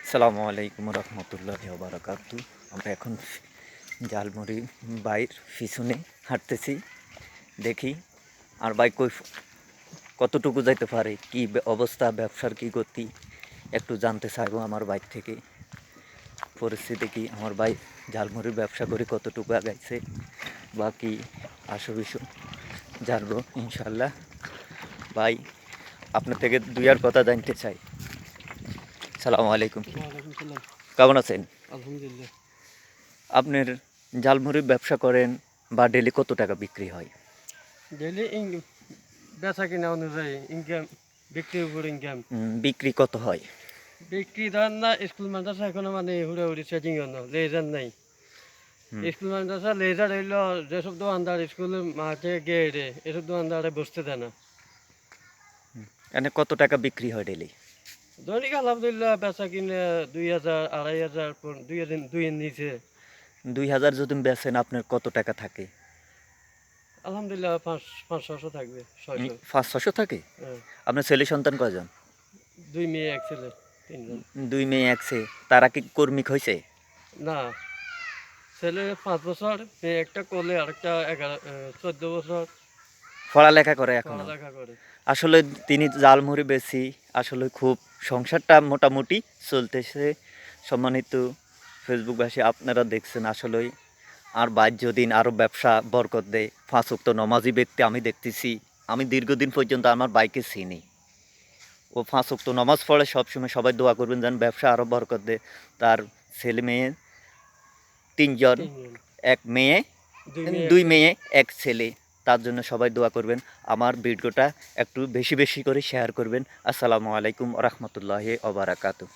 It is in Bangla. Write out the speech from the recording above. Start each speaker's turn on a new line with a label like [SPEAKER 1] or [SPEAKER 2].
[SPEAKER 1] আসসালামু আলাইকুম রহমতুল্লাহি ওয়া বারাকাতুহু। আমরা এখন জালমুড়ি বাইর পিছনে হাঁটতেছি। দেখি আর বাইক কতটুকু যাইতে পারে, কি অবস্থা, ব্যবসার কি গতি একটু জানতে চাইবো আমার বাইক থেকে। পরিস্থিতি কি, আমার ভাই ঝালমুড়ির ব্যবসা করে কতটুকু আগাইছে বা কি আসো বিষয় জানবো ইনশাল্লাহ। ভাই, আপনার থেকে দুইয়ার কথা জানতে চাই। সালামু আলাইকুম,
[SPEAKER 2] ওয়ালাইকুম সালাম।
[SPEAKER 1] কেমন আছেন?
[SPEAKER 2] আলহামদুলিল্লাহ।
[SPEAKER 1] আপনার ঝালমুড়ির ব্যবসা করেন বা ডেলি কত টাকা বিক্রি হয়?
[SPEAKER 2] ডেইলি বেচা কিনা অনুযায়ী ইনকাম, বিক্রির উপর ইনকাম।
[SPEAKER 1] বিক্রি কত হয়?
[SPEAKER 2] বিক্রি ধরেন না, স্কুল মাদ্রাসা এখনো মানে হুড়াহুড়ি সেটিং লেজার নাই।
[SPEAKER 1] হুম,
[SPEAKER 2] স্কুল মাদ্রাসা লেজার হইলো যেসব দোকানদার স্কুলের মাঠে গেড়ে এসব দোকানদারে বসতে দেয় না।
[SPEAKER 1] এনে কত টাকা বিক্রি হয় ডেলি?
[SPEAKER 2] দৈনিক আলহামদুলিল্লাহ বেচা কিনে 2,000 2,500 দুইয়ের নিচে।
[SPEAKER 1] 2000 যদি বেচেন আপনার কত টাকা থাকে?
[SPEAKER 2] আলহামদুলিল্লাহ 500 থাকবে, 600।
[SPEAKER 1] 500-600 থাকে?
[SPEAKER 2] হ্যাঁ।
[SPEAKER 1] আপনার ছেলে সন্তান কয়জন?
[SPEAKER 2] 2 মেয়ে 1 ছেলে, 3 জন।
[SPEAKER 1] 2 মেয়ে 1 ছেলে। তারা কি কর্মিক হয়েছে?
[SPEAKER 2] না, ছেলে 5 বছর, মেয়ে একটা কোলে, আরেকটা 14 বছর
[SPEAKER 1] পড়ালেখা করে এখনো?
[SPEAKER 2] পড়ালেখা করে।
[SPEAKER 1] আসলে তিনি জালমুড়ি বেশি, আসলে খুব সংসারটা মোটামুটি চলতেছে। সম্মানিত ফেসবুকবাসী, আপনারা দেখছেন আসলেই। আর দিন আরও ব্যবসা বরকত দেয়। 5 ওয়াক্ত নমাজি ব্যক্তি আমি দেখতেছি। আমি দীর্ঘদিন পর্যন্ত আমার বাইকে চিনি। ও 5 ওয়াক্ত নামাজ পড়ে সবসময়। সবাই দোয়া করবেন যেন ব্যবসা আরও বরকত দেয়। তার ছেলে মেয়ে 3 জন,
[SPEAKER 2] 3 জন,
[SPEAKER 1] 1 মেয়ে,
[SPEAKER 2] 2 মেয়ে 1
[SPEAKER 1] 2
[SPEAKER 2] ছেলে।
[SPEAKER 1] মেয়ে 1 ছেলে। তার জন্য সবাই দোয়া করবেন। আমার ভিডিওটা একটু বেশি বেশি করে শেয়ার করবেন। আসসালামু আলাইকুম ওয়া রাহমাতুল্লাহি ওয়া বারাকাতুহু।